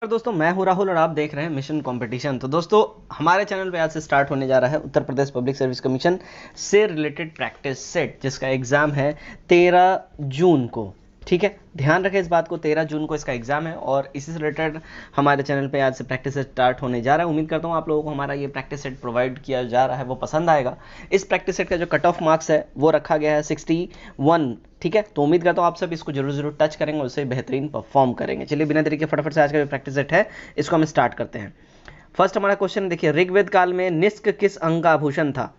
दोस्तों मैं हूं राहुल और आप देख रहे हैं मिशन कंपटीशन। तो दोस्तों हमारे चैनल पे आज से स्टार्ट होने जा रहा है Uttar Pradesh public service commission से रिलेटेड प्रैक्टिस सेट, जिसका एग्जाम है 13 जून को। ठीक है, ध्यान रखें इस बात को, 13 जून को इसका एग्जाम है और इसी से रिलेटेड हमारे चैनल पे आज से प्रैक्टिस सेट स्टार्ट होने जा रहा है। उम्मीद करता हूँ आप लोगों को हमारा ये प्रैक्टिस सेट प्रोवाइड किया जा रहा है वो पसंद आएगा। इस प्रैक्टिस सेट का जो कट ऑफ मार्क्स है वो रखा गया है 61। ठीक है, तो उम्मीद करता हूँ आप सब इसको जरूर जरूर टच करेंगे और उससे बेहतरीन परफॉर्म करेंगे। चलिए बिना देरी के फटाफट से आज का जो प्रैक्टिस सेट है इसको हम स्टार्ट करते हैं। फर्स्ट हमारा क्वेश्चन देखिए, ऋग्वेद काल में निष्क किस अंग का आभूषण था?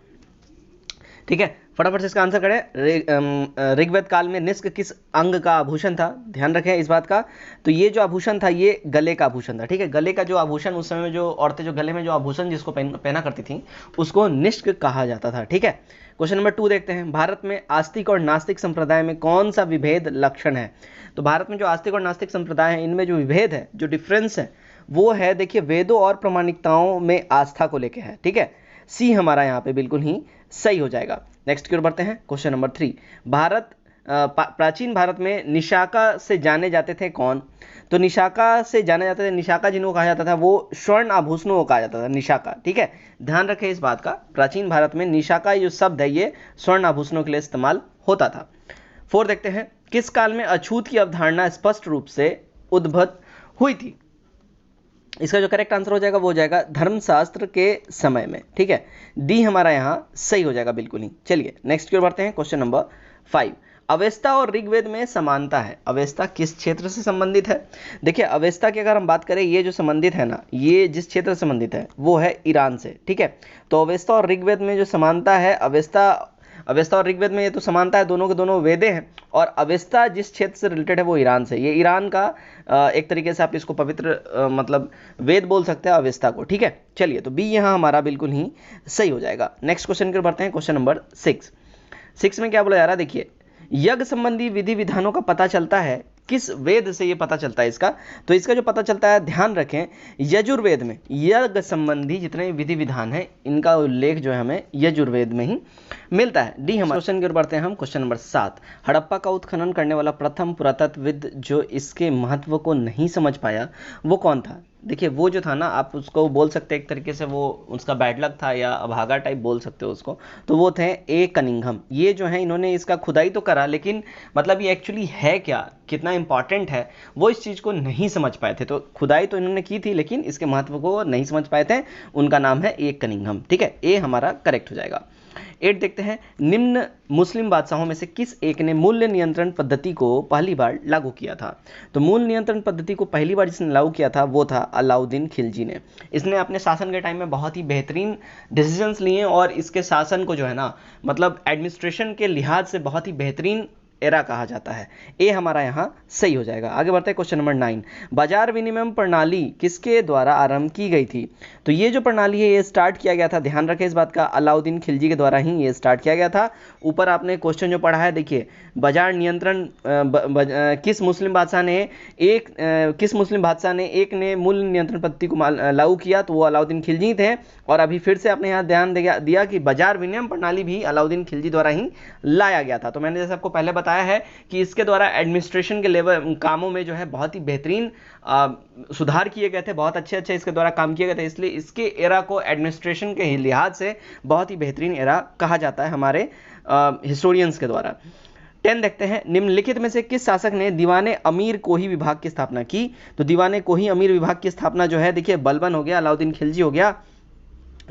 ठीक है, फटाफट से इसका आंसर करें। ऋग्वेद काल में निष्क किस अंग का आभूषण था? ध्यान रखें इस बात का। तो ये जो आभूषण था ये गले का आभूषण था। ठीक है, गले का जो आभूषण, उस समय में जो औरतें जो गले में जो आभूषण जिसको पहना करती थी उसको निष्क कहा जाता था। ठीक है, क्वेश्चन नंबर 2 देखते हैं, भारत में आस्तिक और नास्तिक संप्रदाय में कौन सा विभेद लक्षण है? तो भारत में जो आस्तिक और नास्तिक संप्रदाय है इनमें जो विभेद है, जो डिफरेंस है वो है, देखिए वेदों और प्रामाणिकताओं में आस्था को लेकर है। ठीक है, सी हमारा यहाँ पे बिल्कुल ही सही हो जाएगा। नेक्स्ट की ओर बढ़ते हैं, क्वेश्चन नंबर 3, प्राचीन भारत में निशाका से जाने जाते थे कौन? तो निशाका से जाने जाते थे, निशाका जिनको कहा जाता था वो स्वर्ण आभूषणों को कहा जाता था, निशाका। ठीक है, ध्यान रखें इस बात का, प्राचीन भारत में निशाका जो शब्द है ये स्वर्ण आभूषणों के लिए इस्तेमाल होता था। 4 देखते हैं, किस काल में अछूत की अवधारणा स्पष्ट रूप से उद्भव हुई थी? इसका जो करेक्ट आंसर हो जाएगा वो हो जाएगा धर्मशास्त्र के समय में। ठीक है, डी हमारा यहाँ सही हो जाएगा बिल्कुल ही। चलिए नेक्स्ट की ओर बढ़ते हैं, क्वेश्चन नंबर 5, अवेस्ता और ऋग्वेद में समानता है, अवेस्ता किस क्षेत्र से संबंधित है? देखिए अवेस्ता की अगर हम बात करें, ये जो संबंधित है ना, ये जिस क्षेत्र से संबंधित है वो है ईरान से। ठीक है, तो अवेस्ता और ऋग्वेद में जो समानता है, अवेस्ता और ऋग्वेद में ये तो समानता है, दोनों के दोनों वेदे हैं, और अवेस्ता जिस क्षेत्र से रिलेटेड है वो ईरान से, ये ईरान का एक तरीके से आप इसको पवित्र मतलब वेद बोल सकते हैं अवेस्ता को। ठीक है, चलिए तो बी यहाँ हमारा बिल्कुल ही सही हो जाएगा। नेक्स्ट क्वेश्चन की ओर बढ़ते हैं, क्वेश्चन नंबर 6 में क्या बोला जा रहा है? देखिए यज्ञ संबंधी विधि विधानों का पता चलता है किस वेद से? ये पता चलता है इसका, तो इसका जो पता चलता है, ध्यान रखें, यजुर्वेद में यज्ञ संबंधी जितने विधि विधान है इनका उल्लेख जो है हमें यजुर्वेद में ही मिलता है। डी हमारे क्वेश्चन की ओर बढ़ते हैं हम, क्वेश्चन नंबर 7, हड़प्पा का उत्खनन करने वाला प्रथम पुरातत्वविद जो इसके महत्व को नहीं समझ पाया वो कौन था? देखिए वो जो था ना, आप उसको बोल सकते हैं एक तरीके से वो उसका बैड लक था या अभागा टाइप बोल सकते हो उसको, तो वो थे ए कनिंघम। ये जो है इन्होंने इसका खुदाई तो करा, लेकिन मतलब ये एक्चुअली है क्या, कितना इंपॉर्टेंट है, वो इस चीज़ को नहीं समझ पाए थे। तो खुदाई तो इन्होंने की थी लेकिन इसके महत्व को नहीं समझ पाए थे, उनका नाम है ए कनिंघम। ठीक है, ए हमारा करेक्ट हो जाएगा। 8 देखते हैं, निम्न मुस्लिम बादशाहों में से किस एक ने मूल्य नियंत्रण पद्धति को पहली बार लागू किया था? तो मूल नियंत्रण पद्धति को पहली बार जिसने लागू किया था वो था अलाउद्दीन खिलजी ने। इसने अपने शासन के टाइम में बहुत ही बेहतरीन डिसीजंस लिए और इसके शासन को जो है ना, मतलब एडमिनिस्ट्रेशन के लिहाज से बहुत ही बेहतरीन एरा कहा जाता है। ए हमारा यहाँ सही हो जाएगा। आगे बढ़ते हैं, क्वेश्चन नंबर 9, बाजार विनिमय प्रणाली किसके द्वारा आरंभ की गई थी? तो ये जो प्रणाली है ये स्टार्ट किया गया था, ध्यान रखें इस बात का, अलाउद्दीन खिलजी के द्वारा ही ये स्टार्ट किया गया था। ऊपर आपने क्वेश्चन जो पढ़ा है देखिए, बाजार नियंत्रण किस मुस्लिम बादशाह ने एक ने मूल्य नियंत्रण पद्धति को लागू किया, तो वो अलाउद्दीन खिलजी थे। और अभी फिर से आपने यहाँ ध्यान दिया कि बाजार विनिमय प्रणाली भी अलाउद्दीन खिलजी द्वारा ही लाया गया था। तो मैंने जैसे आपको पहले बताया है कि इसके द्वारा एडमिनिस्ट्रेशन के लेवल कामों में जो है बहुत ही बेहतरीन सुधार किए गए थे, बहुत अच्छे अच्छे इसके द्वारा काम किए गए थे, इसलिए इसके एरा को एडमिनिस्ट्रेशन के लिहाज से बहुत ही बेहतरीन एरा कहा जाता है हमारे हिस्टोरियंस के द्वारा। 10 देखते हैं, निम्नलिखित में से किस शासक ने दीवाने अमीर कोही विभाग की स्थापना की? तो दीवाने कोही अमीर विभाग की स्थापना जो है, देखिए बलबन हो गया, अलाउद्दीन खिलजी हो गया,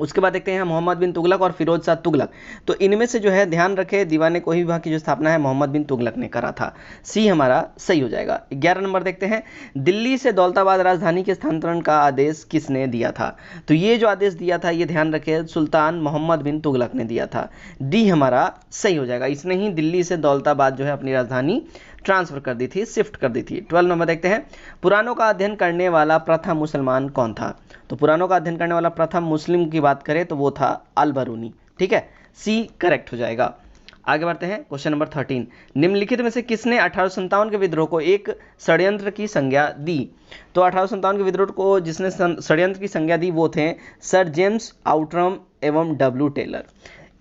उसके बाद देखते हैं मोहम्मद बिन तुगलक और फिरोज शाह तुगलक। तो इनमें से जो है ध्यान रखें, दीवाने कोही विभाग की जो स्थापना है मोहम्मद बिन तुगलक ने करा था। सी हमारा सही हो जाएगा। 11 नंबर देखते हैं, दिल्ली से दौलताबाद राजधानी के स्थानांतरण का आदेश किसने दिया था? तो ये जो आदेश दिया था ये ध्यान रखें सुल्तान मोहम्मद बिन तुगलक ने दिया था। डी हमारा सही हो जाएगा, इसने ही दिल्ली से दौलताबाद जो है अपनी राजधानी ट्रांसफर कर दी थी, शिफ्ट कर दी थी। 12 नंबर देखते हैं, पुराणों का अध्ययन करने वाला प्रथम मुसलमान कौन था? तो पुराणों का अध्ययन करने वाला प्रथम मुस्लिम की बात करें तो वो था अल बरूनी। ठीक है, सी करेक्ट हो जाएगा। आगे बढ़ते हैं, क्वेश्चन नंबर 13, निम्नलिखित में से किसने 1857 के विद्रोह को एक षड्यंत्र की संज्ञा दी? तो 1857 के विद्रोह को जिसने षड्यंत्र की संज्ञा दी वो थे सर जेम्स आउटरम एवं डब्ल्यू टेलर।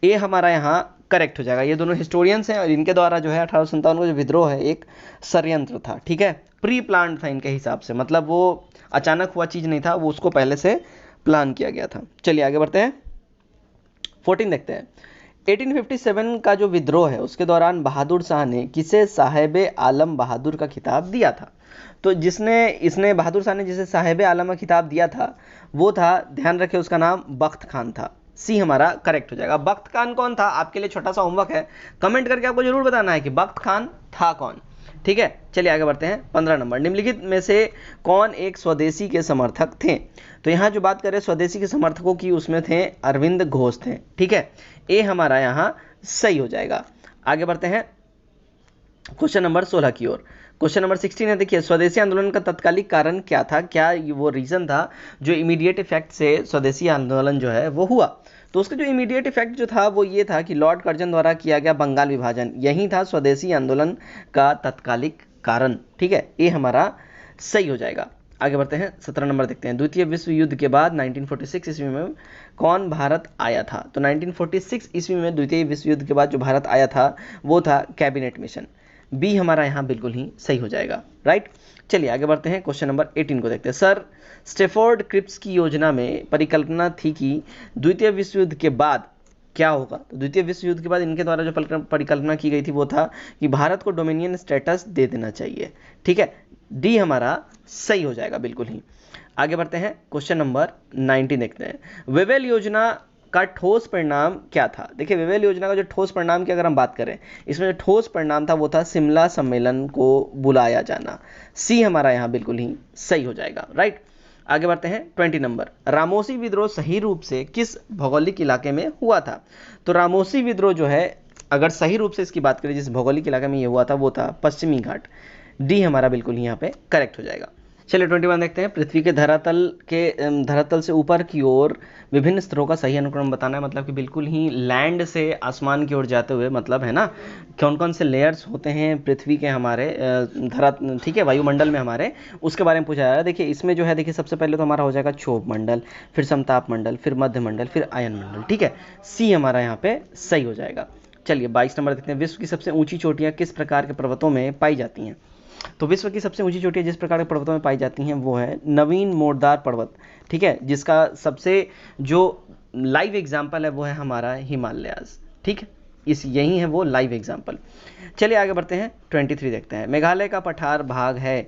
ए हमारा यहाँ करेक्ट हो जाएगा। ये दोनों हिस्टोरियंस हैं और इनके द्वारा जो है 1857 का जो विद्रोह है एक षड्यंत्र था। ठीक है, प्री प्लान था इनके हिसाब से, मतलब वो अचानक हुआ चीज़ नहीं था, वो उसको पहले से प्लान किया गया था। चलिए आगे बढ़ते हैं, 14 देखते हैं। 1857 का जो विद्रोह है उसके दौरान बहादुर शाह ने किसे साहेब आलम बहादुर का खिताब दिया था? तो इसने बहादुर शाह ने जिसे साहेब आलम का खिताब दिया था वो था, ध्यान रखें, उसका नाम बख्त खान था। सी हमारा करेक्ट हो जाएगा। बख्त खान कौन था? आपके लिए छोटा सा होमवर्क है, कमेंट करके आपको जरूर बताना है कि बख्त खान था कौन। ठीक है, चलिए आगे बढ़ते हैं। 15 नंबर, निम्नलिखित में से कौन एक स्वदेशी के समर्थक थे? तो यहाँ जो बात करें स्वदेशी के समर्थकों की, उसमें थे अरविंद घोष थे। ठीक है, ए हमारा यहाँ सही हो जाएगा। आगे बढ़ते हैं क्वेश्चन नंबर 16 की ओर। क्वेश्चन नंबर 16 है, देखिए, स्वदेशी आंदोलन का तत्कालिक कारण क्या था? क्या वो रीजन था जो इमीडिएट इफेक्ट से स्वदेशी आंदोलन जो है वो हुआ? तो उसका जो इमीडिएट इफेक्ट जो था वो ये था कि लॉर्ड कर्जन द्वारा किया गया बंगाल विभाजन, यही था स्वदेशी आंदोलन का तत्कालिक कारण। ठीक है, ये हमारा सही हो जाएगा। आगे बढ़ते हैं, 17 नंबर देखते हैं। द्वितीय विश्व युद्ध के बाद 1946 ईस्वी में कौन भारत आया था? तो 1946 ईस्वी में द्वितीय विश्व युद्ध के बाद जो भारत आया था वो था कैबिनेट मिशन। बी हमारा यहाँ बिल्कुल ही सही हो जाएगा, राइट। चलिए आगे बढ़ते हैं, क्वेश्चन नंबर 18 को देखते हैं। सर स्टेफोर्ड क्रिप्स की योजना में परिकल्पना थी कि द्वितीय विश्व युद्ध के बाद क्या होगा? तो द्वितीय विश्व युद्ध के बाद इनके द्वारा जो परिकल्पना की गई थी वो था कि भारत को डोमिनियन स्टेटस दे देना चाहिए। ठीक है, डी हमारा सही हो जाएगा बिल्कुल ही। आगे बढ़ते हैं, क्वेश्चन नंबर 19 देखते हैं। वेवेल योजना का ठोस परिणाम क्या था? देखिए, वेवेल योजना का जो ठोस परिणाम की अगर हम बात करें, इसमें जो ठोस परिणाम था वो था शिमला सम्मेलन को बुलाया जाना। सी हमारा यहाँ बिल्कुल ही सही हो जाएगा, राइट। आगे बढ़ते हैं, 20 नंबर। रामोसी विद्रोह सही रूप से किस भौगोलिक इलाके में हुआ था? तो रामोसी विद्रोह जो है, अगर सही रूप से इसकी बात करें जिस भौगोलिक इलाके में ये हुआ था वो था पश्चिमी घाट। डी हमारा बिल्कुल ही यहाँ पे करेक्ट हो जाएगा। चलिए 21 देखते हैं। पृथ्वी के धरातल से ऊपर की ओर विभिन्न स्तरों का सही अनुक्रम बताना है, मतलब कि बिल्कुल ही लैंड से आसमान की ओर जाते हुए, मतलब है ना, कौन कौन से लेयर्स होते हैं पृथ्वी के हमारे ठीक है, वायुमंडल में हमारे, उसके बारे में पूछा जा रहा है। देखिए इसमें जो है, देखिए सबसे पहले तो हमारा हो जाएगा क्षोभ मंडल, फिर समताप मंडल, फिर मध्य मंडल, फिर आयन मंडल। ठीक है, सी हमारा यहाँ पे सही हो जाएगा। चलिए 22 नंबर देखते हैं। विश्व की सबसे ऊंची चोटियां किस प्रकार के पर्वतों में पाई जाती हैं? तो विश्व की सबसे ऊंची चोटियां जिस प्रकार के पर्वतों में पाई जाती हैं वो है नवीन मोरदार पर्वत। ठीक है, जिसका सबसे जो लाइव एग्जाम्पल है वो है हमारा हिमालयाज। ठीक है, यही है वो लाइव एग्जाम्पल। चलिए आगे बढ़ते हैं, 23 देखते हैं। मेघालय का पठार भाग है,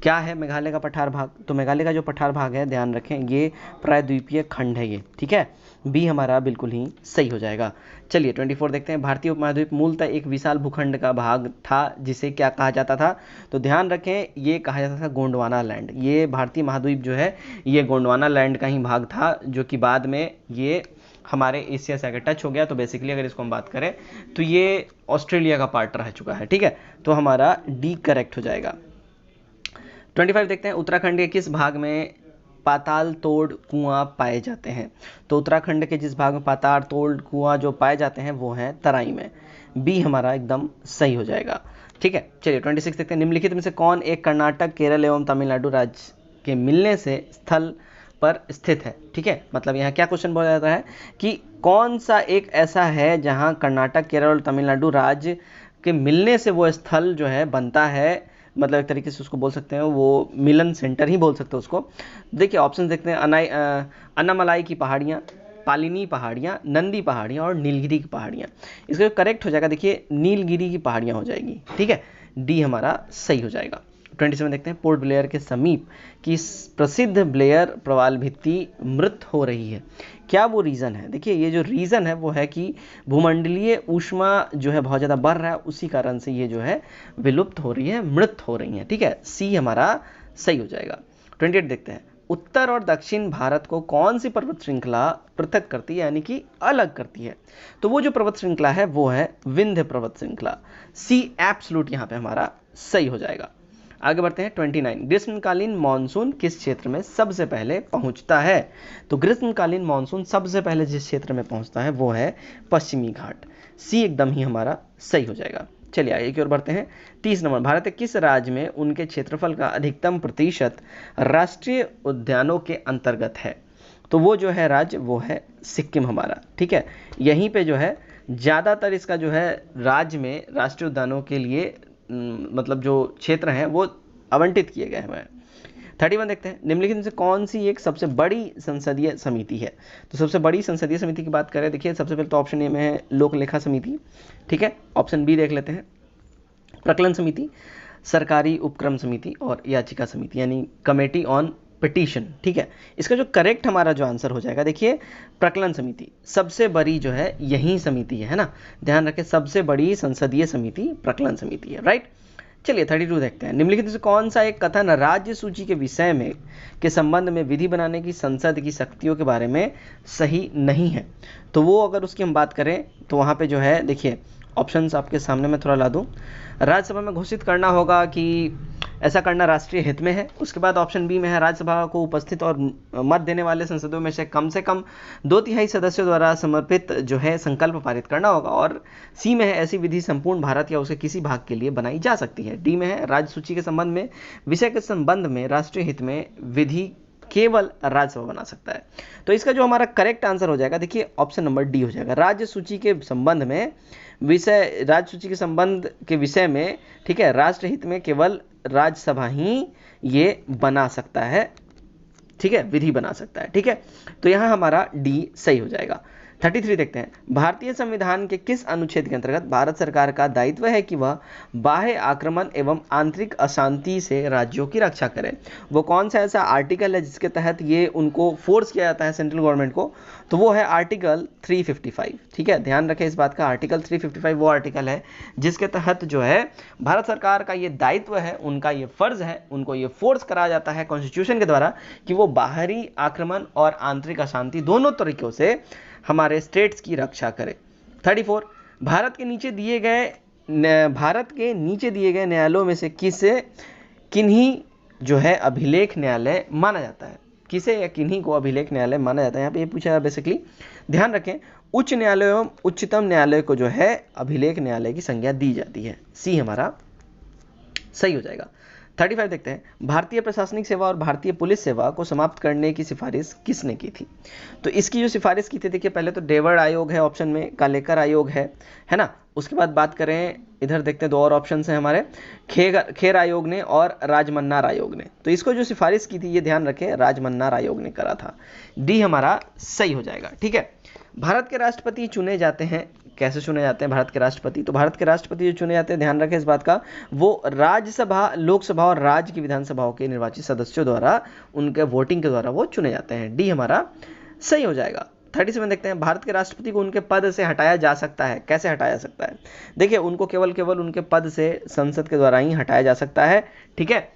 क्या है मेघालय का पठार भाग? तो मेघालय का जो पठार भाग है, ध्यान रखें, ये प्रायद्वीपीय खंड है ये। ठीक है, बी हमारा बिल्कुल ही सही हो जाएगा। चलिए 24 देखते हैं। भारतीय उपमहाद्वीप मूलतः एक विशाल भूखंड का भाग था जिसे क्या कहा जाता था? तो ध्यान रखें, ये कहा जाता था गोंडवाना लैंड। ये भारतीय महाद्वीप जो है ये गोंडवाना लैंड का ही भाग था, जो कि बाद में ये हमारे एशिया से आगे टच हो गया। तो बेसिकली अगर इसको हम बात करें तो ये ऑस्ट्रेलिया का पार्ट रह चुका है। ठीक है, तो हमारा डी करेक्ट हो जाएगा। 25 देखते हैं। उत्तराखंड के किस भाग में पाताल तोड़ कुआं पाए जाते हैं? तो उत्तराखंड के जिस भाग में पाताल तोड़ कुआं जो पाए जाते हैं वो है तराई में। बी हमारा एकदम सही हो जाएगा। ठीक है, चलिए 26 देखते हैं। निम्नलिखित में से कौन एक कर्नाटक, केरल एवं तमिलनाडु राज्य के मिलने से स्थल पर स्थित है? ठीक है, मतलब यहाँ क्या क्वेश्चन बोला जाता है कि कौन सा एक ऐसा है जहाँ कर्नाटक, केरल और तमिलनाडु राज्य के मिलने से वो स्थल जो है बनता है, मतलब एक तरीके से उसको बोल सकते हैं, वो मिलन सेंटर ही बोल सकते हैं उसको। देखिए ऑप्शन देखते हैं। अन्नामलाई की पहाड़ियाँ, पालिनी पहाड़ियाँ, नंदी पहाड़ियाँ और नीलगिरी की पहाड़ियाँ। इसका जो करेक्ट हो जाएगा, देखिए नीलगिरी की पहाड़ियाँ हो जाएगी। ठीक है, डी हमारा सही हो जाएगा। 27 देखते हैं। पोर्ट ब्लेयर के समीप की प्रसिद्ध ब्लेयर प्रवाल भित्ति मृत हो रही है, क्या वो रीज़न है? देखिए ये जो रीज़न है वो है कि भूमंडलीय ऊष्मा जो है बहुत ज़्यादा बढ़ रहा है, उसी कारण से ये जो है विलुप्त हो रही है, मृत हो रही है। ठीक है, सी हमारा सही हो जाएगा। 28 देखते हैं। उत्तर और दक्षिण भारत को कौन सी पर्वत श्रृंखला पृथक करती है, यानी कि अलग करती है? तो वो जो पर्वत श्रृंखला है वो है विंध्य पर्वत श्रृंखला। सी एब्सोल्यूट यहाँ पे हमारा सही हो जाएगा। आगे बढ़ते हैं 29। ग्रीष्मकालीन मानसून किस क्षेत्र में सबसे पहले पहुंचता है? तो ग्रीष्मकालीन मानसून सबसे पहले जिस क्षेत्र में पहुंचता है वो है पश्चिमी घाट। सी एकदम ही हमारा सही हो जाएगा। चलिए आगे की ओर बढ़ते हैं। 30 नंबर। भारत के किस राज्य में उनके क्षेत्रफल का अधिकतम प्रतिशत राष्ट्रीय उद्यानों के अंतर्गत है? तो वो जो है राज्य वो है सिक्किम हमारा। ठीक है, यहीं पे जो है ज़्यादातर इसका जो है राज्य में राष्ट्रीय उद्यानों के लिए मतलब जो क्षेत्र हैं वो आवंटित किए गए हैं। 31 देखते हैं, निम्नलिखित में से कौन सी एक सबसे बड़ी संसदीय समिति है। तो सबसे बड़ी संसदीय समिति की बात करें, देखिए सबसे पहले तो ऑप्शन ए में है लोक लेखा समिति, ठीक है। ऑप्शन बी देख लेते हैं, प्रकलन समिति, सरकारी उपक्रम समिति और याचिका समिति यानी कमेटी ऑन पिटीशन, ठीक है। इसका जो करेक्ट हमारा जो आंसर हो जाएगा, देखिए प्रकलन समिति सबसे बड़ी जो है यही समिति है ना, ध्यान रखें, सबसे बड़ी संसदीय समिति प्रकलन समिति है, राइट। चलिए 32 देखते हैं, निम्नलिखित में से कौन सा एक कथन राज्य सूची के विषय में के संबंध में विधि बनाने की संसद की शक्तियों के बारे में सही नहीं है। तो वो अगर उसकी हम बात करें तो वहाँ पे जो है, देखिए ऑप्शंस आपके सामने मैं थोड़ा ला दूं। राज्यसभा में घोषित करना होगा कि ऐसा करना राष्ट्रीय हित में है। उसके बाद ऑप्शन बी में है राज्यसभा को उपस्थित और मत देने वाले सांसदों में से कम 2/3 सदस्यों द्वारा समर्पित जो है संकल्प पारित करना होगा। और सी में है ऐसी विधि संपूर्ण भारत या उसके किसी भाग के लिए बनाई जा सकती है। डी में है राज्य सूची के संबंध में विषय के संबंध में राष्ट्रीय हित में विधि केवल राज्यसभा बना सकता है। तो इसका जो हमारा करेक्ट आंसर हो जाएगा, देखिए ऑप्शन नंबर डी हो जाएगा। राज्य सूची के संबंध में विषय, राज्य सूची के संबंध के विषय में, ठीक है, राष्ट्र हित में केवल राज्यसभा ही ये बना सकता है, ठीक है, विधि बना सकता है, ठीक है। तो यहां हमारा डी सही हो जाएगा। 33 देखते हैं, भारतीय संविधान के किस अनुच्छेद के अंतर्गत भारत सरकार का दायित्व है कि वह बाह्य आक्रमण एवं आंतरिक अशांति से राज्यों की रक्षा करे। वो कौन सा ऐसा आर्टिकल है जिसके तहत ये उनको फोर्स किया जाता है सेंट्रल गवर्नमेंट को, तो वो है आर्टिकल 355, ठीक है। ध्यान रखें इस बात का, आर्टिकल 355 वो आर्टिकल है जिसके तहत जो है भारत सरकार का ये दायित्व है, उनका ये फर्ज है, उनको ये फोर्स कराया जाता है कॉन्स्टिट्यूशन के द्वारा कि वो बाहरी आक्रमण और आंतरिक अशांति दोनों तरीकों से हमारे स्टेट्स की रक्षा करे। 34, भारत के नीचे दिए गए न्यायालयों में से किन्हीं जो है अभिलेख न्यायालय माना जाता है। किसे या किन्हीं को अभिलेख न्यायालय माना जाता है, यहाँ पे ये पूछा है बेसिकली। ध्यान रखें, उच्च न्यायालय एवं उच्चतम न्यायालय को जो है अभिलेख न्यायालय की संज्ञा दी जाती है। सी हमारा सही हो जाएगा। 35 देखते हैं, भारतीय प्रशासनिक सेवा और भारतीय पुलिस सेवा को समाप्त करने की सिफारिश किसने की थी। तो इसकी जो सिफारिश की थी, देखिए पहले तो डेवर्ड आयोग है ऑप्शन में, कालेकर आयोग है ना। उसके बाद बात करें, इधर देखते हैं दो और ऑप्शन हैं हमारे, खेर आयोग ने और राजमन्नार आयोग ने। तो इसको जो सिफारिश की थी, ये ध्यान रखें, राजमन्नार आयोग ने करा था। डी हमारा सही हो जाएगा, ठीक है। भारत के राष्ट्रपति चुने जाते हैं, कैसे चुने जाते हैं भारत के राष्ट्रपति, तो भारत के राष्ट्रपति जो चुने जाते हैं, ध्यान रखें इस बात का, वो राज्यसभा, लोकसभा और राज्य की विधानसभाओं के निर्वाचित सदस्यों द्वारा, उनके वोटिंग के द्वारा वो चुने जाते हैं। डी हमारा सही हो जाएगा। 37 देखते हैं, भारत के राष्ट्रपति को उनके पद से हटाया जा सकता है, कैसे हटाया जा सकता है। देखिए उनको केवल उनके पद से संसद के द्वारा ही हटाया जा सकता है, ठीक है,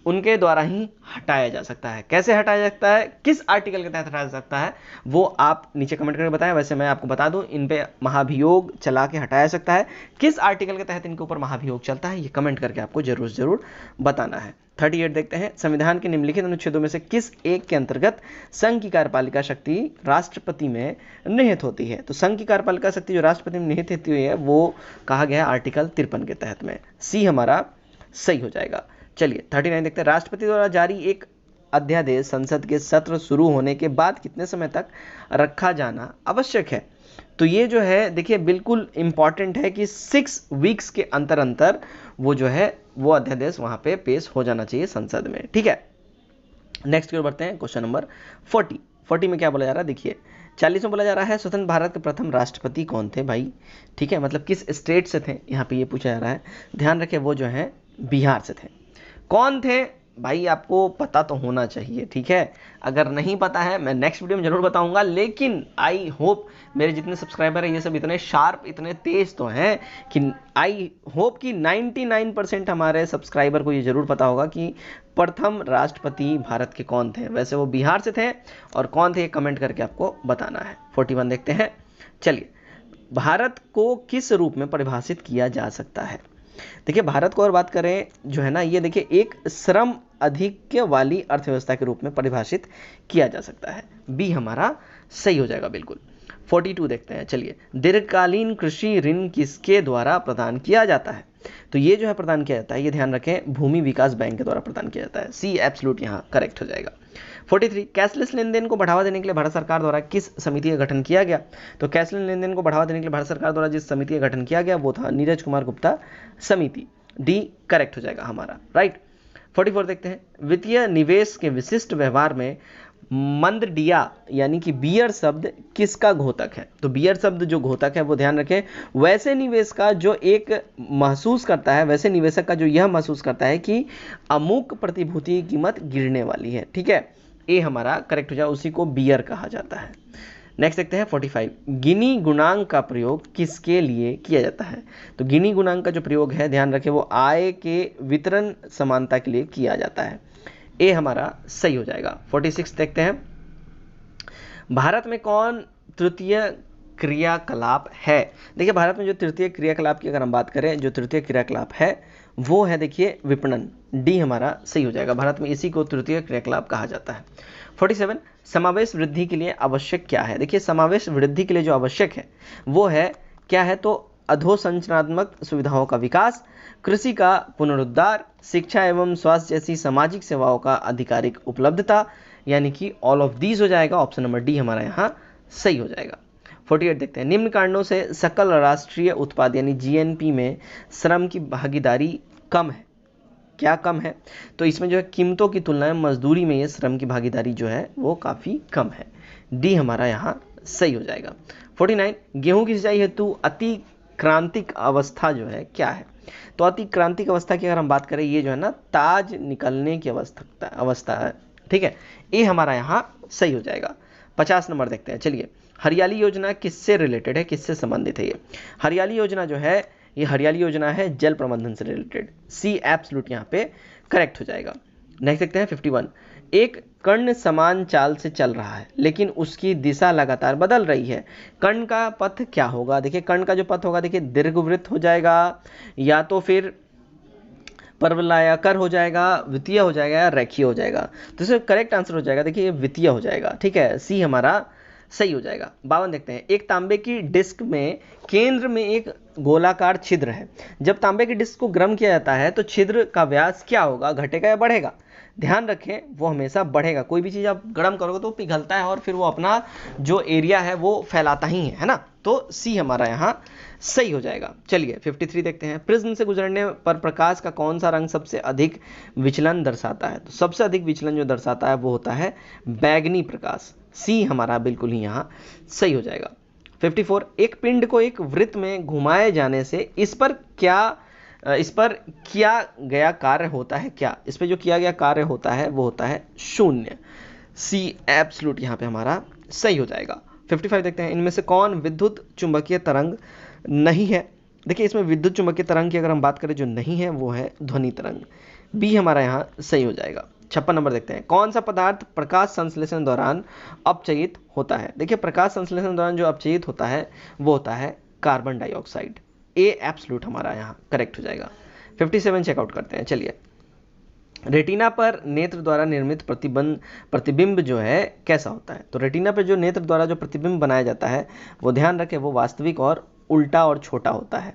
उनके द्वारा ही हटाया जा सकता है। कैसे हटाया जा सकता है, किस आर्टिकल के तहत हटाया जा सकता है, वो आप नीचे कमेंट करके बताएं। वैसे मैं आपको बता दूं, इन पे महाभियोग चला के हटाया जा सकता है। किस आर्टिकल के तहत इनके ऊपर महाभियोग चलता है, ये कमेंट करके आपको जरूर बताना है। 38 देखते हैं, संविधान के निम्नलिखित अनुच्छेदों में से किस एक के अंतर्गत संघ की कार्यपालिका शक्ति राष्ट्रपति में निहित होती है। तो संघ की कार्यपालिका शक्ति जो राष्ट्रपति में निहित होती है, वो कहा गया है आर्टिकल 53 के तहत में। सी हमारा सही हो जाएगा। चलिए 39 देखते हैं, राष्ट्रपति द्वारा जारी एक अध्यादेश संसद के सत्र शुरू होने के बाद कितने समय तक रखा जाना आवश्यक है। तो ये जो है, देखिए बिल्कुल इंपॉर्टेंट है कि 6 वीक्स के अंतर वो जो है वो अध्यादेश वहां पे पेश हो जाना चाहिए संसद में, ठीक है। नेक्स्ट की ओर बढ़ते हैं, क्वेश्चन नंबर 40 में क्या बोला जा रहा है, देखिए 40 में बोला जा रहा है, स्वतंत्र भारत के प्रथम राष्ट्रपति कौन थे भाई, ठीक है, मतलब किस स्टेट से थे, यहाँ पे ये पूछा जा रहा है। ध्यान रखें, वो जो है बिहार से थे। कौन थे भाई, आपको पता तो होना चाहिए, ठीक है। अगर नहीं पता है, मैं नेक्स्ट वीडियो में जरूर बताऊंगा, लेकिन आई होप मेरे जितने सब्सक्राइबर हैं ये सब इतने शार्प, इतने तेज तो हैं कि आई होप कि 99% हमारे सब्सक्राइबर को ये जरूर पता होगा कि प्रथम राष्ट्रपति भारत के कौन थे। वैसे वो बिहार से थे, और कौन थे कमेंट करके आपको बताना है। 41 देखते हैं, चलिए, भारत को किस रूप में परिभाषित किया जा सकता है। देखिए भारत को और बात करें जो है ना, ये देखिए एक श्रम अधिक्य वाली अर्थव्यवस्था के रूप में परिभाषित किया जा सकता है। बी हमारा सही हो जाएगा बिल्कुल। 42 देखते हैं, चलिए, दीर्घकालीन कृषि ऋण किसके द्वारा प्रदान किया जाता है। तो ये जो है प्रदान किया जाता है, ये ध्यान रखें, भूमि विकास बैंक के द्वारा प्रदान किया जाता है। सी एब्सोल्यूट यहाँ करेक्ट हो जाएगा। 43, कैशलेस लेन देन को बढ़ावा देने के लिए भारत सरकार द्वारा किस समिति का गठन किया गया। तो कैशलेस लेन देन को बढ़ावा देने के लिए भारत सरकार द्वारा जिस समिति का गठन किया गया वो था नीरज कुमार गुप्ता समिति। डी करेक्ट हो जाएगा हमारा, राइट। 44 देखते हैं, वित्तीय निवेश के विशिष्ट व्यवहार में मंदडिया यानी कि बियर शब्द किसका घोतक है? तो बियर शब्द जो घोतक है वो ध्यान रखें, वैसे निवेश का जो एक महसूस करता है, वैसे निवेशक का जो यह महसूस करता है कि अमुक प्रतिभूति की कीमत गिरने वाली है। ठीक है, ए हमारा करेक्ट हो जाए, उसी को बियर कहा जाता है। नेक्स्ट देखते हैं 45, गिनी गुणांक का प्रयोग किसके लिए किया जाता है? तो गिनी गुणांक का जो प्रयोग है ध्यान रखें वो आय के वितरण समानता के लिए किया जाता है। ए हमारा सही हो जाएगा। 46 देखते हैं, भारत में कौन तृतीय क्रियाकलाप है? देखिए भारत में जो तृतीय क्रियाकलाप की अगर हम बात करें, जो तृतीय क्रियाकलाप है वो है देखिए विपणन। डी हमारा सही हो जाएगा, भारत में इसी को तृतीय क्रियाकलाप कहा जाता है। 47, समावेश वृद्धि के लिए आवश्यक क्या है? देखिए समावेश वृद्धि के लिए जो आवश्यक है वो है क्या है? तो अधोसंरचनात्मक सुविधाओं का विकास, कृषि का पुनरुद्धार, शिक्षा एवं स्वास्थ्य जैसी सामाजिक सेवाओं का आधिकारिक उपलब्धता, यानी कि ऑल ऑफ दीज हो जाएगा। ऑप्शन नंबर डी हमारा यहाँ सही हो जाएगा। 48 देखते हैं, निम्न कारणों से सकल राष्ट्रीय उत्पाद यानी जीएनपी में श्रम की भागीदारी कम है। क्या कम है? तो इसमें जो है कीमतों की तुलना में मजदूरी में ये श्रम की भागीदारी जो है वो काफ़ी कम है। डी हमारा यहाँ सही हो जाएगा। 49, गेहूं की सिंचाई हेतु अति क्रांतिक अवस्था जो है क्या है? तो अति क्रांतिक अवस्था की अगर हम बात करें, ये जो है ना ताज निकलने की अवस्था है। ठीक है, ये हमारा यहाँ सही हो जाएगा। 50 नंबर देखते हैं, चलिए हरियाली योजना किससे रिलेटेड है, किससे संबंधित है? ये हरियाली योजना जो है, ये हरियाली योजना है जल प्रबंधन से रिलेटेड। सी एब्सोल्यूट यहाँ पे करेक्ट हो जाएगा। नेक्स्ट देखते हैं 51, एक कर्ण समान चाल से चल रहा है लेकिन उसकी दिशा लगातार बदल रही है, कर्ण का पथ क्या होगा? देखिए कर्ण का जो पथ होगा देखिए दीर्घवृत्त हो जाएगा, या तो फिर परवलयाकर हो जाएगा, वित्तीय हो जाएगा, या रेखीय हो जाएगा। तो इसका करेक्ट आंसर हो जाएगा देखिए वित्तीय हो जाएगा। ठीक है, सी हमारा सही हो जाएगा। 52 देखते हैं, एक तांबे की डिस्क में केंद्र में एक गोलाकार छिद्र है, जब तांबे की डिस्क को गर्म किया जाता है तो छिद्र का व्यास क्या होगा? घटेगा या बढ़ेगा? ध्यान रखें वो हमेशा बढ़ेगा। कोई भी चीज़ आप गर्म करोगे तो पिघलता है और फिर वो अपना जो एरिया है वो फैलाता ही है ना। तो सी हमारा यहाँ सही हो जाएगा। चलिए 53 देखते हैं, प्रिज्म से गुजरने पर प्रकाश का कौन सा रंग सबसे अधिक विचलन दर्शाता है? तो सबसे अधिक विचलन जो दर्शाता है वो होता है बैगनी प्रकाश। सी हमारा बिल्कुल ही यहाँ सही हो जाएगा। 54, एक पिंड को एक वृत्त में घुमाए जाने से इस पर किया गया कार्य होता है क्या? इस पर जो किया गया कार्य होता है वो होता है शून्य। सी एब्सोल्यूट यहाँ पे हमारा सही हो जाएगा। 55 देखते हैं, इनमें से कौन विद्युत चुंबकीय तरंग नहीं है? देखिए इसमें विद्युत चुंबकीय तरंग की अगर हम बात करें जो नहीं है वो है ध्वनि तरंग। बी हमारा यहाँ सही हो जाएगा। 56 नंबर देखते हैं, कौन सा पदार्थ प्रकाश संश्लेषण दौरान अपचयित होता है? देखिए प्रकाश संश्लेषण दौरान जो अपचयित होता है वो होता है कार्बन डाइऑक्साइड। ए एब्सोल्यूट हमारा यहाँ करेक्ट हो जाएगा। 57 चेकआउट करते हैं, चलिए रेटिना पर नेत्र द्वारा निर्मित प्रतिबिंब जो है कैसा होता है? तो रेटिना पर जो नेत्र द्वारा जो प्रतिबिंब बनाया जाता है वो ध्यान रखें वो वास्तविक और उल्टा और छोटा होता है।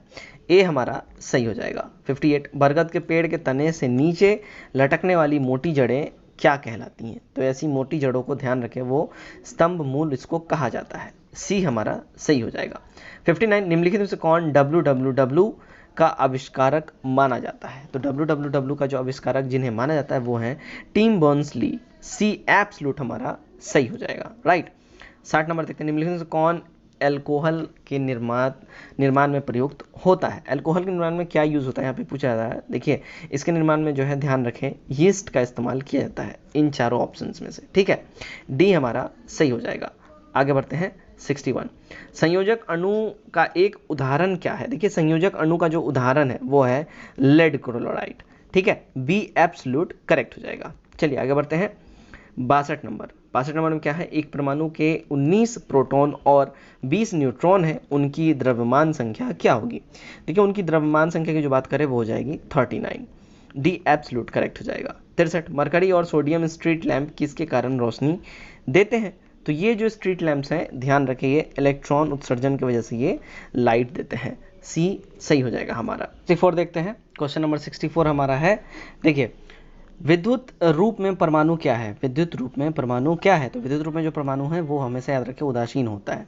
ए हमारा सही हो जाएगा। 58, बरगद के पेड़ के तने से नीचे लटकने वाली मोटी जड़ें क्या कहलाती हैं? तो ऐसी मोटी जड़ों को ध्यान रखें वो स्तंभ मूल इसको कहा जाता है। सी हमारा सही हो जाएगा। 59, निम्नलिखित में से कौन www का आविष्कारक माना जाता है? तो www का जो आविष्कारक जिन्हें माना जाता है वो हैं टिम बर्नर्स-ली। सी एब्सोल्यूट हमारा सही हो जाएगा। राइट। 60 नंबर देखते हैं, निम्नलिखित में से कौन एल्कोहल के निर्माण में प्रयुक्त होता है? एल्कोहल के निर्माण में क्या यूज़ होता है यहाँ पे पूछा जा रहा है। देखिए इसके निर्माण में जो है ध्यान रखें यीस्ट का इस्तेमाल किया जाता है इन चारों ऑप्शंस में से। ठीक है, डी हमारा सही हो जाएगा। आगे बढ़ते हैं 61, संयोजक अणु का एक उदाहरण क्या है? देखिए संयोजक अणु का जो उदाहरण है वो है लेड क्लोराइड। ठीक है, बी एब्सोल्यूट करेक्ट हो जाएगा। चलिए आगे बढ़ते हैं 62 नंबर में क्या है? एक परमाणु के 19 प्रोटॉन और 20 न्यूट्रॉन है, उनकी द्रव्यमान संख्या क्या होगी? देखिए उनकी द्रव्यमान संख्या की जो बात करें वो हो जाएगी 39। डी एब्सोल्यूट करेक्ट हो जाएगा। 63, मरकरी और सोडियम स्ट्रीट लैंप किसके कारण रोशनी देते हैं? तो ये जो स्ट्रीट लैंप्स हैं ध्यान रखें ये इलेक्ट्रॉन उत्सर्जन की वजह से ये लाइट देते हैं। सी सही हो जाएगा हमारा। 64 देखते हैं, क्वेश्चन नंबर 64 हमारा है, देखिए विद्युत रूप में परमाणु क्या है? विद्युत रूप में परमाणु क्या है? तो विद्युत रूप में जो परमाणु है वो हमेशा याद रखें उदासीन होता है।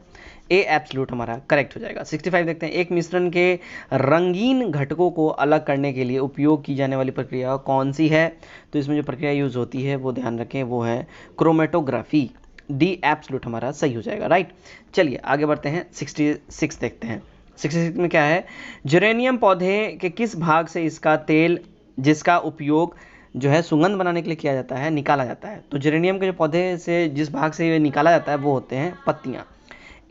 ए एब्सोल्यूट हमारा करेक्ट हो जाएगा। 65 देखते हैं, एक मिश्रण के रंगीन घटकों को अलग करने के लिए उपयोग की जाने वाली प्रक्रिया कौन सी है? तो इसमें जो प्रक्रिया यूज होती है वो ध्यान रखें, वो है क्रोमेटोग्राफी। डी एब्सोल्यूट हमारा सही हो जाएगा, राइट। चलिए आगे बढ़ते हैं, 66 देखते हैं। 66 में क्या है? यूरेनियम पौधे के किस भाग से इसका तेल जिसका उपयोग जो है सुगंध बनाने के लिए किया जाता है निकाला जाता है? तो यूरेनियम के जो पौधे से जिस भाग से ये निकाला जाता है वो होते हैं पत्तियां।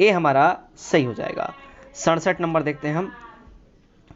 ए हमारा सही हो जाएगा। 67 नंबर देखते हैं हम,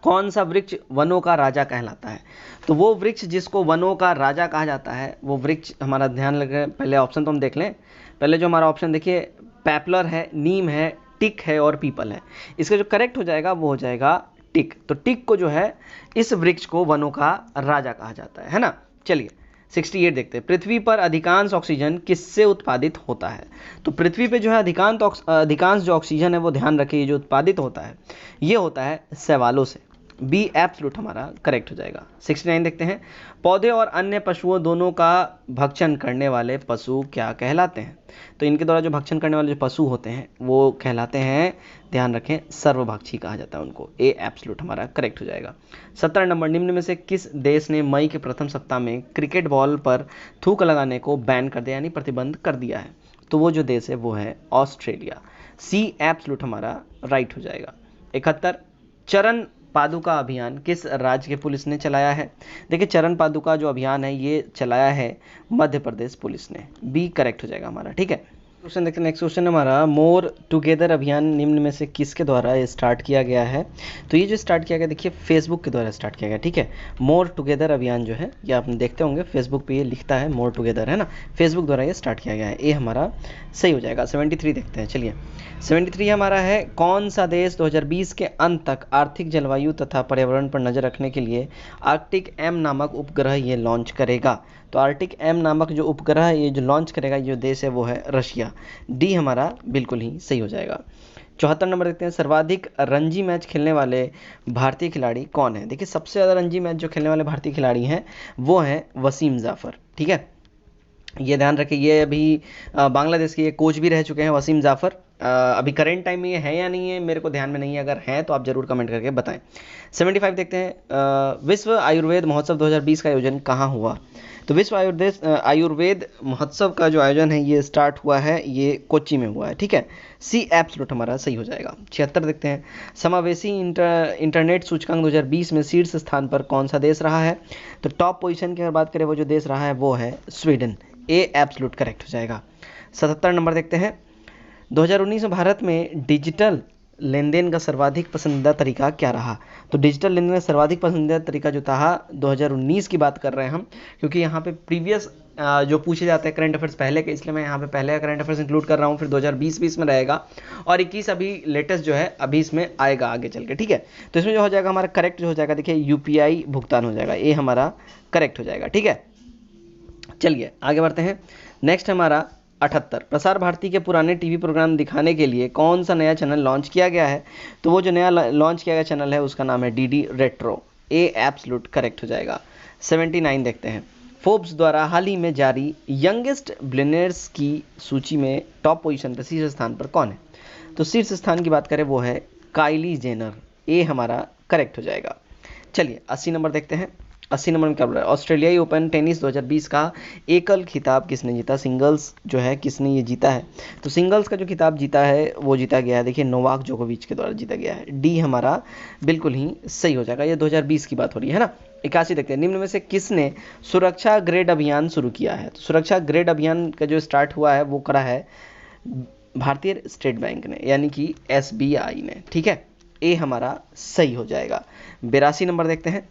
कौन सा वृक्ष वनों का राजा कहलाता है? तो वो वृक्ष जिसको वनों का राजा कहा जाता है वो वृक्ष हमारा, ध्यान लगे पहले ऑप्शन तो हम देख लें। पहले जो हमारा ऑप्शन देखिए, पैपलर है, नीम है, टिक है और पीपल है। इसका जो करेक्ट हो जाएगा वो हो जाएगा टिक। तो टिक को जो है, इस वृक्ष को वनों का राजा कहा जाता है ना। चलिए 68 देखते हैं, पृथ्वी पर अधिकांश ऑक्सीजन किससे उत्पादित होता है? तो पृथ्वी पे जो है अधिकांश जो ऑक्सीजन है वो ध्यान रखिए जो उत्पादित होता है ये होता है शैवालों से। बी एब्सोल्यूट हमारा करेक्ट हो जाएगा। 69 देखते हैं, पौधे और अन्य पशुओं दोनों का भक्षण करने वाले पशु क्या कहलाते हैं? तो इनके द्वारा जो भक्षण करने वाले जो पशु होते हैं वो कहलाते हैं, ध्यान रखें, सर्वभक्षी कहा जाता है उनको। ए एब्सोल्यूट हमारा करेक्ट हो जाएगा। 70 नंबर, निम्न में से किस देश ने मई के प्रथम सप्ताह में क्रिकेट बॉल पर थूक लगाने को बैन कर दिया यानी प्रतिबंध कर दिया है? तो वो जो देश है वो है ऑस्ट्रेलिया। सी एब्सोल्यूट हमारा राइट हो जाएगा। 71, चरण पादुका अभियान किस राज्य के पुलिस ने चलाया है? देखिए चरण पादुका जो अभियान है ये चलाया है मध्य प्रदेश पुलिस ने। बी करेक्ट हो जाएगा हमारा, ठीक है। क्वेश्चन देखते हैं, नेक्स्ट क्वेश्चन हमारा, मोर टुगेदर अभियान निम्न में से किसके द्वारा स्टार्ट किया गया है? तो ये जो स्टार्ट किया गया देखिए फेसबुक के द्वारा स्टार्ट किया गया, ठीक है। मोर टुगेदर अभियान जो है ये आप देखते होंगे फेसबुक पे ये लिखता है मोर टुगेदर, है ना, फेसबुक द्वारा ये स्टार्ट किया गया है। ये हमारा सही हो जाएगा। 73 देखते हैं, चलिए 73 हमारा है, कौन सा देश 2020 के अंत तक आर्थिक जलवायु तथा पर्यावरण पर नजर रखने के लिए आर्कटिक एम नामक उपग्रह ये लॉन्च करेगा? तो आर्कटिक एम नामक जो उपग्रह ये जो लॉन्च करेगा ये जो देश है वो है रशिया। डी हमारा बिल्कुल ही सही हो जाएगा। 74 नंबर देखते हैं, सर्वाधिक रणजी मैच खेलने वाले भारतीय खिलाड़ी कौन है? देखिए सबसे ज़्यादा रणजी मैच जो खेलने वाले भारतीय खिलाड़ी हैं वो हैं वसीम जाफ़र, ठीक है। ये ध्यान रखिए, ये अभी बांग्लादेश के ये कोच भी रह चुके हैं वसीम जाफ़र। अभी करेंट टाइम में ये है या नहीं है मेरे को ध्यान में नहीं है, अगर हैं तो आप जरूर कमेंट करके बताएं। 75 देखते हैं, विश्व आयुर्वेद महोत्सव 2020 का आयोजन कहाँ हुआ? तो विश्व आयुर्वेद महोत्सव का जो आयोजन है ये स्टार्ट हुआ है, ये कोच्चि में हुआ है, ठीक है। सी एब्सोल्यूट हमारा सही हो जाएगा। 76 देखते हैं, समावेशी इंटरनेट सूचकांक 2020 में शीर्ष स्थान पर कौन सा देश रहा है? तो टॉप पोजीशन की अगर बात करें वो जो देश रहा है वो है स्वीडन। ए एब्सोल्यूट करेक्ट हो जाएगा। 77 नंबर देखते हैं, 2019 में भारत में डिजिटल लेन देन का सर्वाधिक पसंदीदा तरीका क्या रहा? तो डिजिटल लेन देन का सर्वाधिक पसंदीदा तरीका जो था 2019 की बात कर रहे हैं हम, क्योंकि यहाँ पे प्रीवियस जो पूछे जाते हैं करंट अफेयर्स पहले के, इसलिए मैं यहाँ पे पहले का करंट अफेयर्स इंक्लूड कर रहा हूँ, फिर 2020 में रहेगा और 21 अभी लेटेस्ट जो है अभी इसमें आएगा आगे चल के, ठीक है। तो इसमें जो हो जाएगा हमारा करेक्ट जो हो जाएगा देखिए यूपीआई भुगतान हो जाएगा, ये हमारा करेक्ट हो जाएगा, ठीक है। चलिए आगे बढ़ते हैं, नेक्स्ट हमारा 78, प्रसार भारती के पुराने टीवी प्रोग्राम दिखाने के लिए कौन सा नया चैनल लॉन्च किया गया है? तो वो जो नया लॉन्च किया गया चैनल है उसका नाम है डीडी रेट्रो। ए एब्सोल्यूट करेक्ट हो जाएगा। 79 देखते हैं, फोर्ब्स द्वारा हाल ही में जारी यंगेस्ट बिलियनर्स की सूची में टॉप पोजीशन पर शीर्ष स्थान पर कौन है? तो शीर्ष स्थान की बात करें वो है काइली जेनर। ए हमारा करेक्ट हो जाएगा। चलिए 80 नंबर देखते हैं, 80 नंबर में क्या बोल रहा है, ऑस्ट्रेलियाई ओपन टेनिस 2020 का एकल खिताब किसने जीता? सिंगल्स जो है किसने ये जीता है? तो सिंगल्स का जो खिताब जीता है वो जीता गया है देखिए नोवाक जोकोविच के द्वारा जीता गया है। डी हमारा बिल्कुल ही सही हो जाएगा, ये 2020 की बात हो रही है ना। 81 देखते हैं, निम्न में से किसने सुरक्षा ग्रेड अभियान शुरू किया है? तो सुरक्षा ग्रेड अभियान का जो स्टार्ट हुआ है वो करा है भारतीय स्टेट बैंक ने यानी कि SBI ने, ठीक है। ए हमारा सही हो जाएगा। 82 नंबर देखते हैं,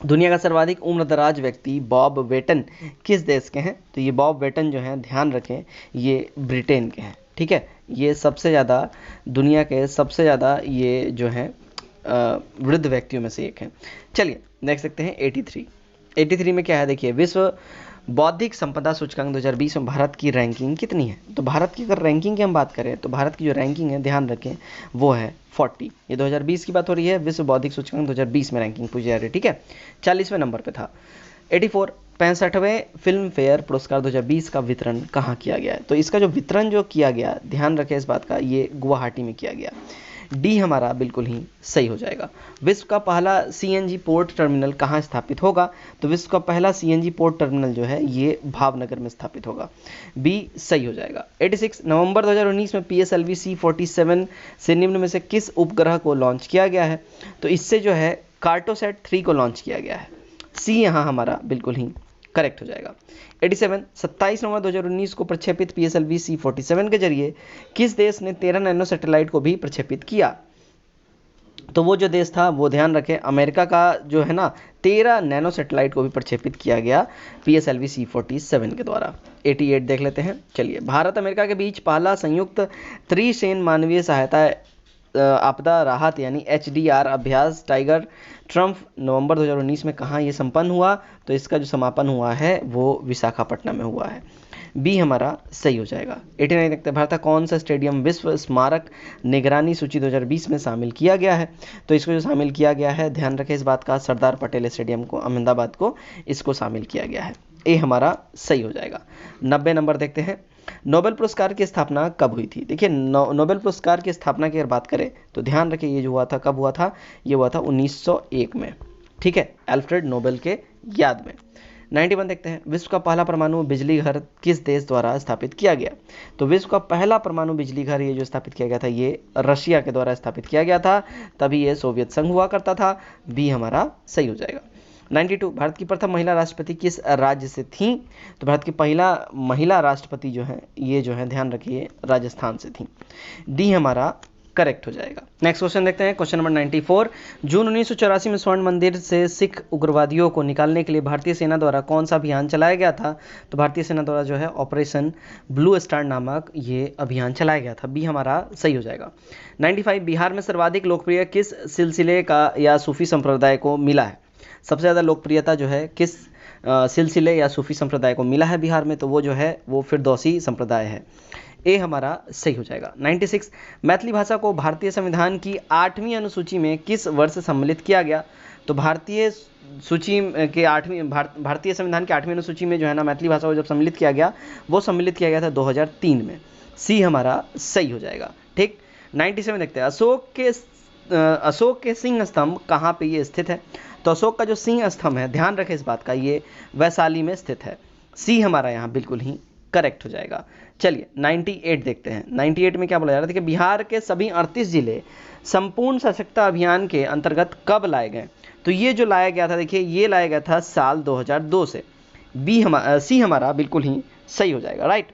दुनिया का सर्वाधिक उम्रदराज व्यक्ति बॉब वेटन किस देश के हैं? तो ये बॉब वेटन जो हैं ध्यान रखें ये ब्रिटेन के हैं, ठीक है। ये सबसे ज़्यादा दुनिया के सबसे ज़्यादा ये जो हैं वृद्ध व्यक्तियों में से एक हैं। चलिए नेक्स्ट देखते हैं 83 में क्या है देखिए, विश्व बौद्धिक संपदा सूचकांक 2020 में भारत की रैंकिंग कितनी है? तो भारत की अगर रैंकिंग की हम बात करें तो भारत की जो रैंकिंग है ध्यान रखें वो है 40। ये 2020 की बात हो रही है, विश्व बौद्धिक सूचकांक 2020 में रैंकिंग पूछी जा रही है, ठीक है। 40वें नंबर पे था। 84, 65वें फिल्म फेयर पुरस्कार 2020 का वितरण कहाँ किया गया है? तो इसका जो वितरण जो किया गया, ध्यान रखें इस बात का, ये गुवाहाटी में किया गया। डी हमारा बिल्कुल ही सही हो जाएगा। विश्व का पहला सीएनजी पोर्ट टर्मिनल कहाँ स्थापित होगा? तो विश्व का पहला सीएनजी पोर्ट टर्मिनल जो है ये भावनगर में स्थापित होगा। बी सही हो जाएगा। 86 नवंबर 2019 में PSLV C47 से निम्न में से किस उपग्रह को लॉन्च किया गया है? तो इससे जो है कार्टोसैट 3 को लॉन्च किया गया है। सी यहाँ हमारा बिल्कुल ही करेक्ट हो जाएगा। 87 27 नवंबर 2019 को प्रक्षेपित PSLV C47 के जरिए किस देश ने 13 नैनो सैटेलाइट को भी प्रक्षेपित किया? तो वो जो देश था वो ध्यान रखें, अमेरिका का जो है ना 13 नैनो सैटेलाइट को भी प्रक्षेपित किया गया PSLV C47 के द्वारा। 88 देख लेते हैं। चलिए, भारत अमेरिका के बीच पहला संयुक्त त्रिसेन मानवीय सहायता आपदा राहत यानी HDR अभ्यास टाइगर ट्रम्प नवंबर 2019 में कहाँ ये संपन्न हुआ? तो इसका जो समापन हुआ है वो विशाखापट्टनम में हुआ है। बी हमारा सही हो जाएगा। 89 देखते हैं, भारत का कौन सा स्टेडियम विश्व स्मारक निगरानी सूची 2020 में शामिल किया गया है? तो इसको जो शामिल किया गया है, ध्यान रखें इस बात का, सरदार पटेल स्टेडियम को, अहमदाबाद को, इसको शामिल किया गया है। ए हमारा सही हो जाएगा। 90 नंबर देखते हैं, नोबेल पुरस्कार की स्थापना कब हुई थी? देखिए, नोबेल पुरस्कार की स्थापना की अगर बात करें तो ध्यान रखें ये जो हुआ था, कब हुआ था? ये हुआ था 1901 में, ठीक है, अल्फ्रेड नोबेल के याद में। 91 देखते हैं, विश्व का पहला परमाणु बिजली घर किस देश द्वारा स्थापित किया गया? तो विश्व का पहला परमाणु बिजली घर ये जो स्थापित किया गया था ये रशिया के द्वारा स्थापित किया गया था, तभी ये सोवियत संघ हुआ करता था। बी हमारा सही हो जाएगा। 92 भारत की प्रथम महिला राष्ट्रपति किस राज्य से थी? तो भारत की पहला महिला राष्ट्रपति जो है ये जो है ध्यान रखिए राजस्थान से थी। डी हमारा करेक्ट हो जाएगा। नेक्स्ट क्वेश्चन देखते हैं, क्वेश्चन नंबर 94, जून 1984 में स्वर्ण मंदिर से सिख उग्रवादियों को निकालने के लिए भारतीय सेना द्वारा कौन सा अभियान चलाया गया था? तो भारतीय सेना द्वारा जो है ऑपरेशन ब्लू स्टार नामक ये अभियान चलाया गया था। बी हमारा सही हो जाएगा। 95 बिहार में सर्वाधिक लोकप्रिय किस सिलसिले का या सूफी संप्रदाय को मिला है? सबसे ज़्यादा लोकप्रियता जो है किस सिलसिले या सूफी संप्रदाय को मिला है बिहार में? तो वो जो है वो फिरदौसी संप्रदाय है। ए हमारा सही हो जाएगा। 96 मैथिली भाषा को भारतीय संविधान की 8वीं अनुसूची में किस वर्ष सम्मिलित किया गया? तो भारतीय सूची के 8वीं भारतीय संविधान की 8वीं अनुसूची में जो है ना मैथिली भाषा को जब सम्मिलित किया गया, वो सम्मिलित किया गया था 2003 में। सी हमारा सही हो जाएगा। ठीक, 97 देखते हैं, अशोक के सिंह स्तंभ कहाँ पे ये स्थित है? तो अशोक का जो सिंह स्तंभ है, ध्यान रखें इस बात का, ये वैशाली में स्थित है। सी हमारा यहाँ बिल्कुल ही करेक्ट हो जाएगा। चलिए 98 देखते हैं। 98 में क्या बोला जा रहा था कि बिहार के सभी 38 जिले संपूर्ण सशक्ता अभियान के अंतर्गत कब लाए गए? तो ये जो लाया गया था, देखिए ये लाया गया था साल 2002 से। सी हमारा बिल्कुल ही सही हो जाएगा, राइट।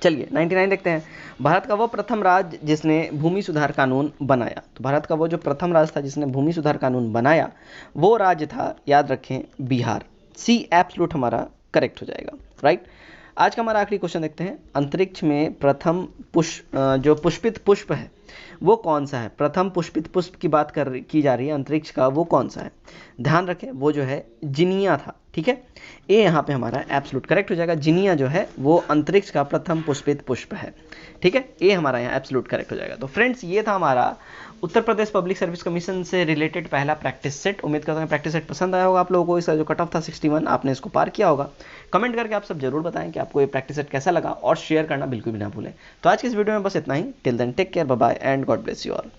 चलिए 99 देखते हैं, भारत का वो प्रथम राज्य जिसने भूमि सुधार कानून बनाया? तो भारत का वो जो प्रथम राज्य था जिसने भूमि सुधार कानून बनाया, वो राज्य था, याद रखें, बिहार। सी एब्सोल्यूट हमारा करेक्ट हो जाएगा, राइट। आज का हमारा आखिरी क्वेश्चन देखते हैं, अंतरिक्ष में प्रथम जो पुष्पित पुष्प है वो कौन सा है? प्रथम पुष्पित पुष्प की बात की जा रही है अंतरिक्ष का, वो कौन सा है? ध्यान रखें वो जो है जिनिया था, ठीक है। ए यहाँ पे हमारा एब्सोल्यूट करेक्ट हो जाएगा। जिनिया जो है वो अंतरिक्ष का प्रथम पुष्पित पुष्प है, ठीक है। ए हमारा यहाँ एब्सोल्यूट करेक्ट हो जाएगा। तो फ्रेंड्स, ये था हमारा Uttar Pradesh public service commission से रिलेटेड पहला प्रैक्टिस सेट। उम्मीद करता हूँ प्रैक्टिस सेट पसंद आया होगा आप लोगों को। इसका जो कट ऑफ था 61, आपने इसको पार किया होगा। कमेंट करके आप सब जरूर बताएं कि आपको ये प्रैक्टिस सेट कैसा लगा, और शेयर करना बिल्कुल भी ना भूलें। तो आज की इस वीडियो में बस इतना ही। Till then take care, bye bye and God bless you all.